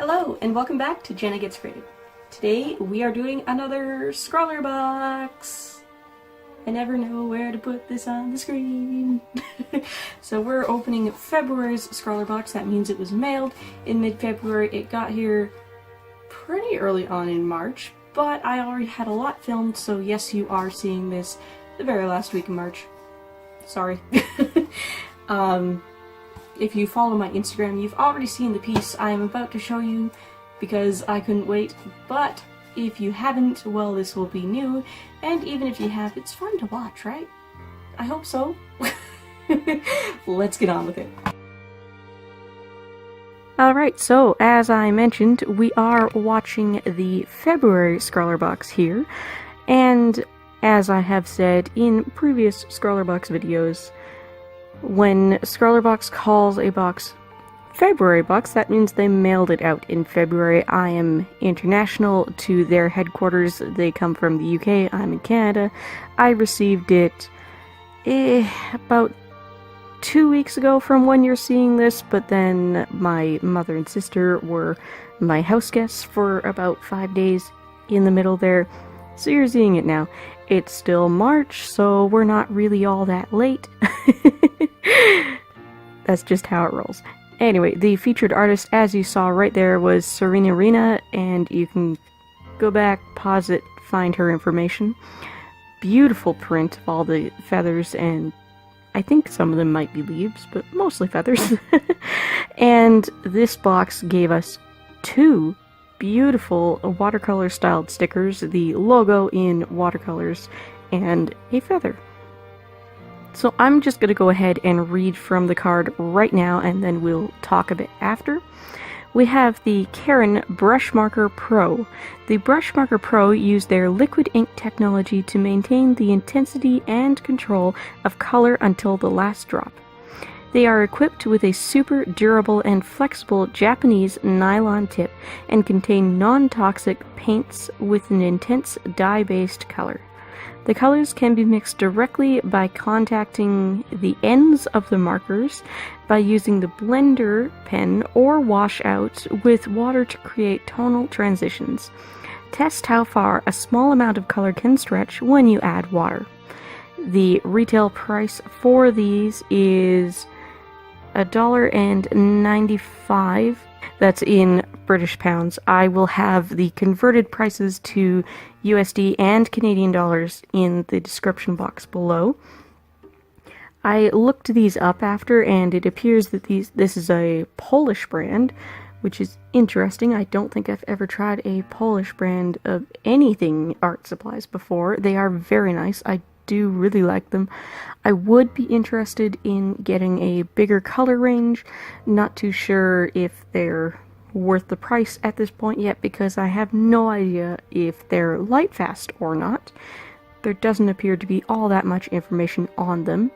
Hello and welcome back to Jenna Gets Creative. Today we are doing another ScrawlrBox. I never know where to put this on the screen. So we're opening February's ScrawlrBox. That means it was mailed in mid-February. It got here pretty early on in March, but I already had a lot filmed, so yes, you are seeing this the very last week of March. Sorry. If you follow my Instagram, you've already seen the piece I am about to show you because I couldn't wait, but if you haven't, well, this will be new, and even if you have, it's fun to watch, right? I hope so. Let's get on with it. Alright, so as I mentioned, we are watching the February ScrawlrBox here, and as I have said in previous ScrawlrBox videos, when ScrawlrBox calls a box February box, that means they mailed it out in February. I am international to their headquarters. They come from the UK. I'm in Canada. I received it about 2 weeks ago from when you're seeing this, but then my mother and sister were my house guests for about 5 days in the middle there. So you're seeing it now. It's still March, so we're not really all that late. That's just how it rolls. Anyway, the featured artist, as you saw right there, was Serena Rena, and you can go back, pause it, find her information. Beautiful print of all the feathers, and I think some of them might be leaves, but mostly feathers. And this box gave us 2 beautiful watercolor styled stickers, the logo in watercolors, and a feather. So I'm just going to go ahead and read from the card right now, and then we'll talk a bit after. We have the Karin BrushmarkerPRO. The BrushmarkerPRO use their liquid ink technology to maintain the intensity and control of color until the last drop. They are equipped with a super durable and flexible Japanese nylon tip and contain non-toxic paints with an intense dye-based color. The colors can be mixed directly by contacting the ends of the markers by using the blender pen or wash out with water to create tonal transitions. Test how far a small amount of color can stretch when you add water. The retail price for these is $1.95. That's in British pounds. I will have the converted prices to USD and Canadian dollars in the description box below. I looked these up after, and it appears that this is a Polish brand, which is interesting. I don't think I've ever tried a Polish brand of anything art supplies before. They are very nice. I do really like them. I would be interested in getting a bigger color range. Not too sure if they're worth the price at this point yet, because I have no idea if they're light fast or not. There doesn't appear to be all that much information on them.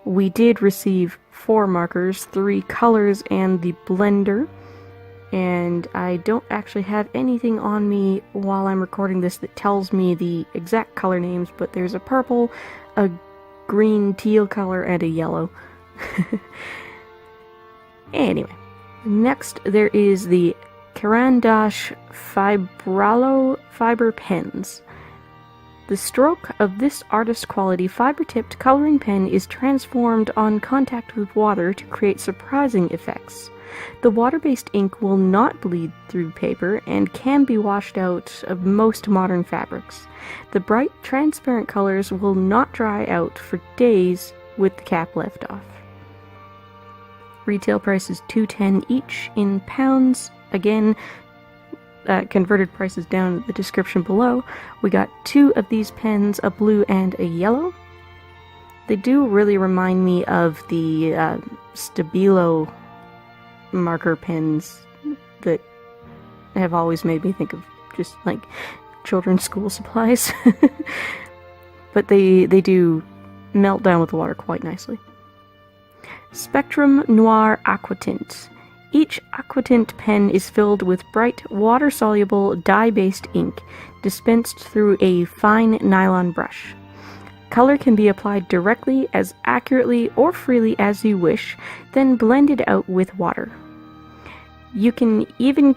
We did receive 4 markers, 3 colors, and the blender. And I don't actually have anything on me while I'm recording this that tells me the exact color names, but there's a purple, a green teal color, and a yellow. Anyway, next there is the Caran Fibralo Fibre Pens. The stroke of this artist quality fiber-tipped coloring pen is transformed on contact with water to create surprising effects. The water-based ink will not bleed through paper and can be washed out of most modern fabrics. The bright, transparent colors will not dry out for days with the cap left off. Retail price is $2.10 each in pounds. Again, converted prices down in the description below. We got 2 of these pens, a blue and a yellow. They do really remind me of the Stabilo marker pens that have always made me think of just like children's school supplies. But they do melt down with the water quite nicely. Spectrum Noir AquaTint. Each AquaTint pen is filled with bright, water-soluble, dye-based ink, dispensed through a fine nylon brush. Color can be applied directly, as accurately or freely as you wish, then blended out with water. You can even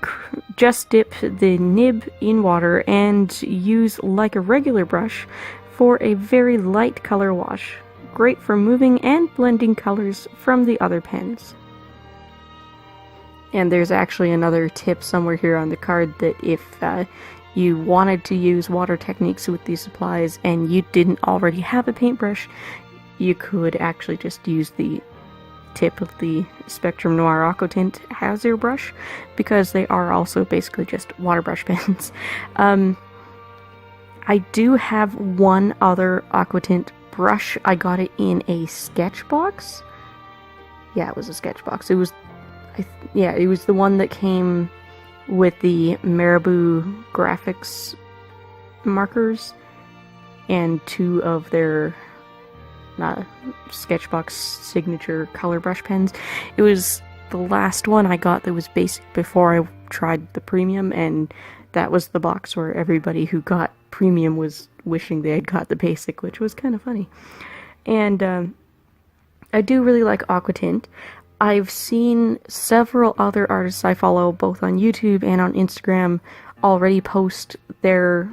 just dip the nib in water and use like a regular brush for a very light color wash. Great for moving and blending colors from the other pens. And there's actually another tip somewhere here on the card that if you wanted to use water techniques with these supplies and you didn't already have a paintbrush, you could actually just use the tip of the Spectrum Noir AquaTint Eraser brush, because they are also basically just water brush pens. I do have one other AquaTint brush. I got it in a sketch box. Yeah, it was a sketch box. It was, it was the one that came with the Marabou graphics markers and 2 of their Sketchbox signature color brush pens. It was the last one I got that was basic before I tried the premium, and that was the box where everybody who got premium was wishing they had got the basic, which was kind of funny. And I do really like AquaTint. I've seen several other artists I follow both on YouTube and on Instagram already post their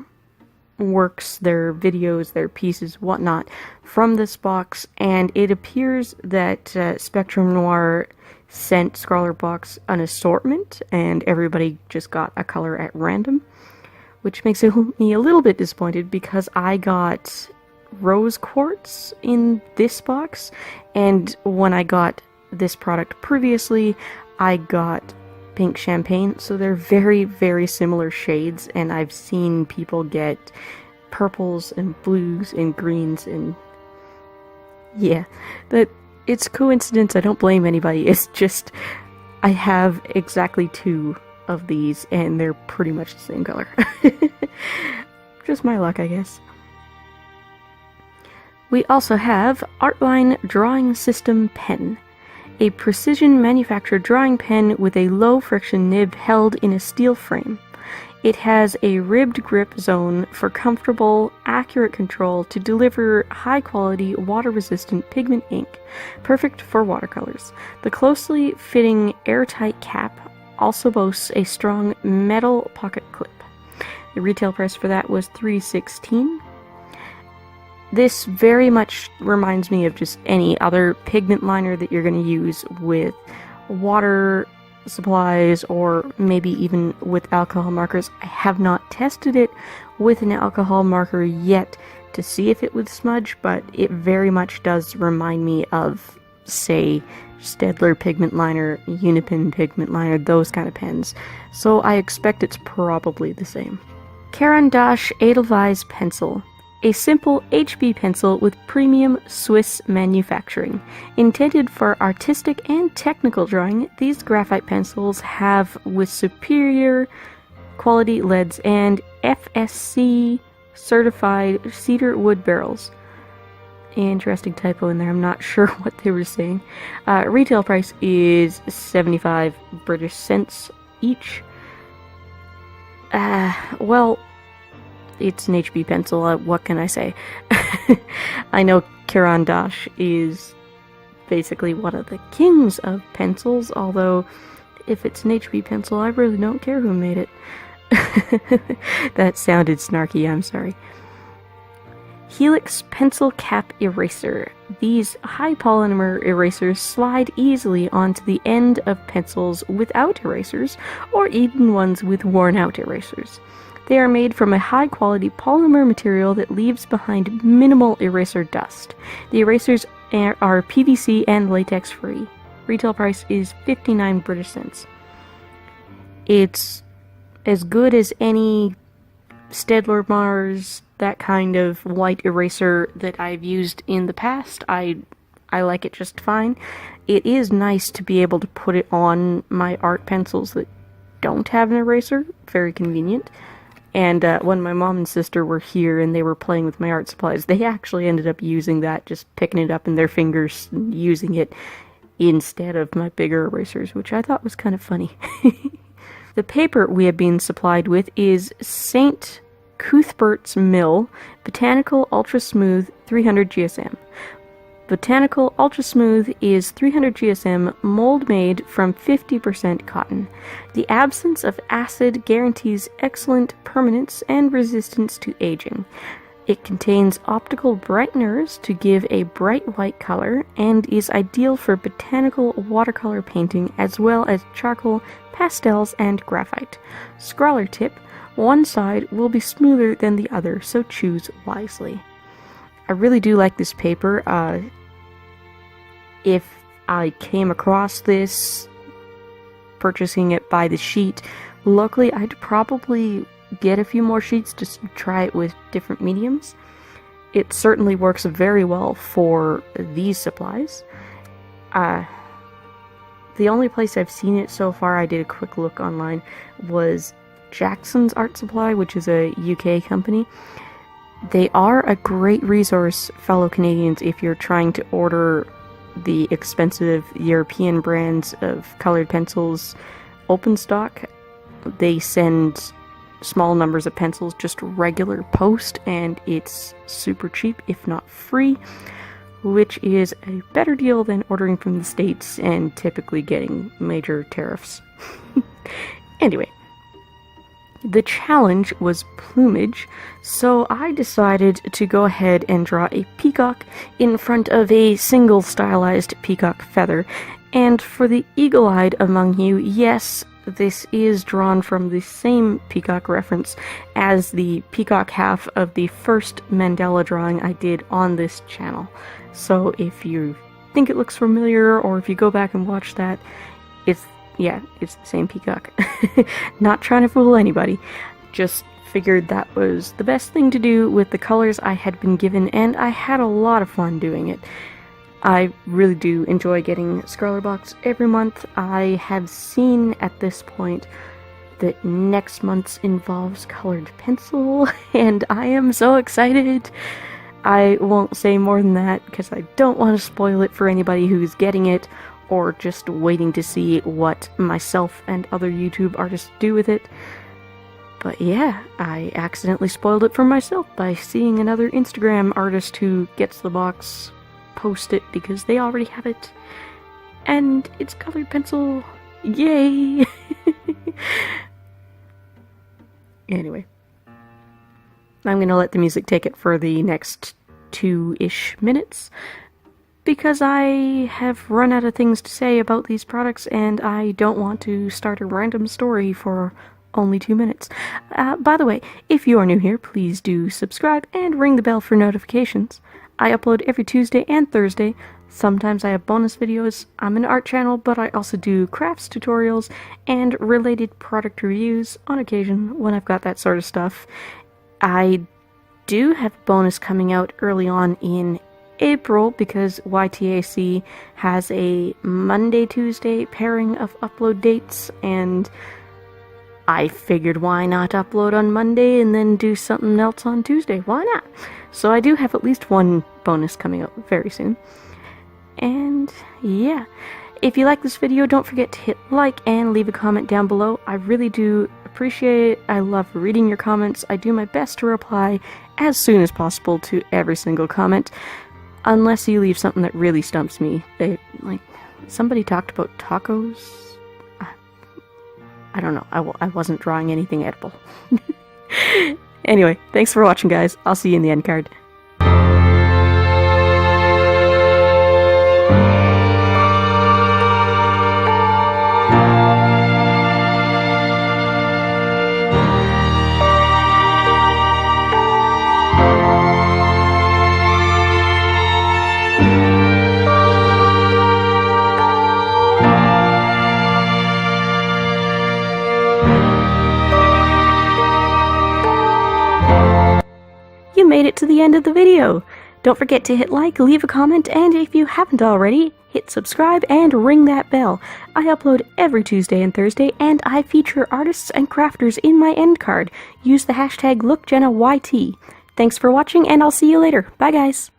works, their videos, their pieces, whatnot, from this box, and it appears that Spectrum Noir sent ScrawlrBox an assortment, and everybody just got a color at random, which makes me a little bit disappointed because I got Rose Quartz in this box, and when I got this product previously, I got Pink Champagne, so they're very, very similar shades, and I've seen people get purples and blues and greens, and yeah, that it's coincidence. I don't blame anybody. It's just I have exactly 2 of these, and they're pretty much the same color. Just my luck, I guess. We also have Artline Drawing System Pen, a precision manufactured drawing pen with a low friction nib held in a steel frame. It has a ribbed grip zone for comfortable, accurate control to deliver high-quality, water-resistant pigment ink, perfect for watercolors. The closely fitting airtight cap also boasts a strong metal pocket clip. The retail price for that was $3.16. This very much reminds me of just any other pigment liner that you're going to use with water supplies or maybe even with alcohol markers. I have not tested it with an alcohol marker yet to see if it would smudge, but it very much does remind me of, say, Staedtler pigment liner, Unipin pigment liner, those kind of pens. So I expect it's probably the same. Caran Edelwiss pencil. A simple HB pencil with premium Swiss manufacturing. Intended for artistic and technical drawing, these graphite pencils have with superior quality leads and FSC certified cedar wood barrels. Interesting typo in there, I'm not sure what they were saying. Retail price is 75 British cents each. Well, it's an HB pencil, what can I say? I know Caran is basically one of the kings of pencils, although if it's an HB pencil, I really don't care who made it. That sounded snarky, I'm sorry. Helix Pencil Cap Eraser. These high polymer erasers slide easily onto the end of pencils without erasers, or even ones with worn out erasers. They are made from a high-quality polymer material that leaves behind minimal eraser dust. The erasers are PVC and latex-free. Retail price is 59 British cents. It's as good as any Staedtler Mars, that kind of white eraser that I've used in the past. I like it just fine. It is nice to be able to put it on my art pencils that don't have an eraser. Very convenient. And when my mom and sister were here and they were playing with my art supplies, they actually ended up using that, just picking it up in their fingers and using it instead of my bigger erasers, which I thought was kind of funny. The paper we have been supplied with is St. Cuthbert's Mill Botanical Ultra Smooth 300 GSM. Botanical Ultra Smooth is 300 GSM, mold made from 50% cotton. The absence of acid guarantees excellent permanence and resistance to aging. It contains optical brighteners to give a bright white color and is ideal for botanical watercolor painting as well as charcoal, pastels, and graphite. Scrawler tip: one side will be smoother than the other, so choose wisely. I really do like this paper. If I came across this, purchasing it by the sheet, luckily I'd probably get a few more sheets to try it with different mediums. It certainly works very well for these supplies. The only place I've seen it so far, I did a quick look online, was Jackson's Art Supply, which is a UK company. They are a great resource, fellow Canadians, if you're trying to order the expensive European brands of colored pencils open stock. They send small numbers of pencils, just regular post, and it's super cheap, if not free, which is a better deal than ordering from the States and typically getting major tariffs. Anyway, the challenge was plumage, so I decided to go ahead and draw a peacock in front of a single stylized peacock feather. And for the eagle-eyed among you, yes, this is drawn from the same peacock reference as the peacock half of the first mandala drawing I did on this channel. So if you think it looks familiar, or if you go back and watch that, it's the same peacock. Not trying to fool anybody. Just figured that was the best thing to do with the colors I had been given, and I had a lot of fun doing it. I really do enjoy getting ScrawlrBox every month. I have seen at this point that next month's involves colored pencil, and I am so excited. I won't say more than that because I don't want to spoil it for anybody who's getting it or just waiting to see what myself and other YouTube artists do with it. But yeah, I accidentally spoiled it for myself by seeing another Instagram artist who gets the box post it because they already have it. And it's colored pencil. Yay! Anyway, I'm gonna let the music take it for the next 2-ish minutes, because I have run out of things to say about these products and I don't want to start a random story for only 2 minutes. By the way, if you are new here, please do subscribe and ring the bell for notifications. I upload every Tuesday and Thursday. Sometimes I have bonus videos. I'm an art channel, but I also do crafts tutorials and related product reviews on occasion when I've got that sort of stuff. I do have a bonus coming out early on in April because YTAC has a Monday-Tuesday pairing of upload dates, and I figured why not upload on Monday and then do something else on Tuesday? Why not? So I do have at least one bonus coming up very soon. And yeah, if you like this video, don't forget to hit like and leave a comment down below. I really do appreciate it. I love reading your comments. I do my best to reply as soon as possible to every single comment. Unless you leave something that really stumps me. Somebody talked about tacos? I don't know. I wasn't drawing anything edible. Anyway, thanks for watching, guys. I'll see you in the end card. Made it to the end of the video. Don't forget to hit like, leave a comment, and if you haven't already, hit subscribe and ring that bell. I upload every Tuesday and Thursday, and I feature artists and crafters in my end card. Use the hashtag LookJennaYT. Thanks for watching, and I'll see you later. Bye, guys.